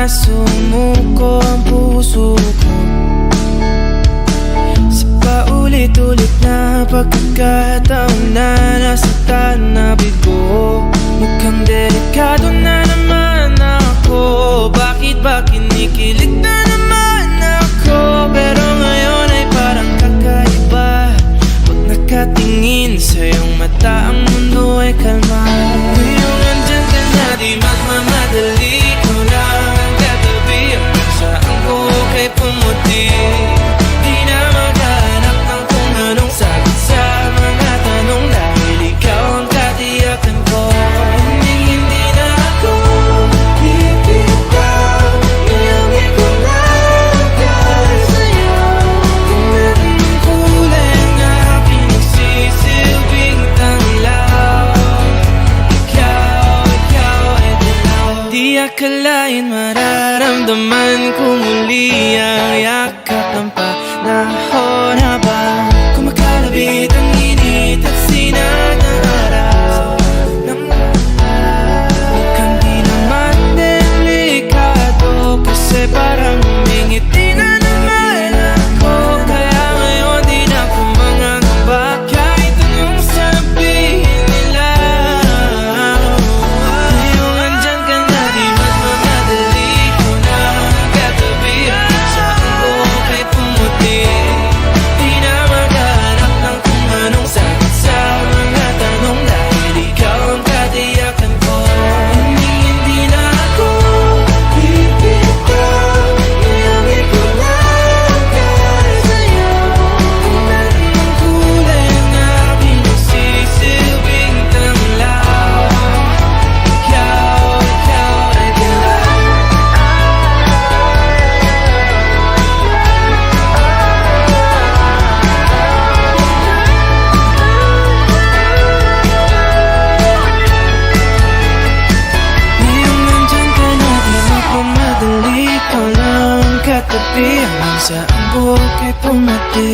sumuko ang puso ko sa paulit-ulit na pagkakataon na nasaktan na bigo. Mukhang delikado na naman ako. Bakit ba kinikilig na naman ako? Pero ngayon ay parang kakaiba. Pag nakatingin sa iyong mata, ang mundo ay kalma. Ngayong nandyan ka na, di magmamadali. Ikaw lang ang katabi, hanggang saan ko kay pumuti. Di na maghanap ng kung anong sagot sa mga tanong, dahil ikaw ang katiyakan ko. Hindi na ako bibitaw. Ngayong ikaw lang dahil sa'yo. Tingnan ang kulay ng aking nagsisilbing tanglaw. Ikaw ay dilaw. Di akalain mararamdaman ko muli ang yakap ng panahon habang kumakalabit ang init at sinag ng araw. Mukhang di naman delikado, kasi parang humingiti na naman ako. Kaya ngayon di na ako mangangamba, kahit anong sabihin nila. Ngayong andyan ka na, di magmamadali. Ikaw na ang katabi, hanggang saan ko kay pumuti. Di na maghanap ng kung anong sagot sa mga tanong, dahil ikaw ang katiyakan ko. Hindi na ako bibitaw. Ngayong ikaw lang dahil sa'yo. Tingnan ang kulay ng aking nagsisilbing tanglaw. Ikaw ay dilaw. Ngayong nandyan ka na, di magmamadali. Ikaw lang ang katabi, hanggang saan buhok ay pumati.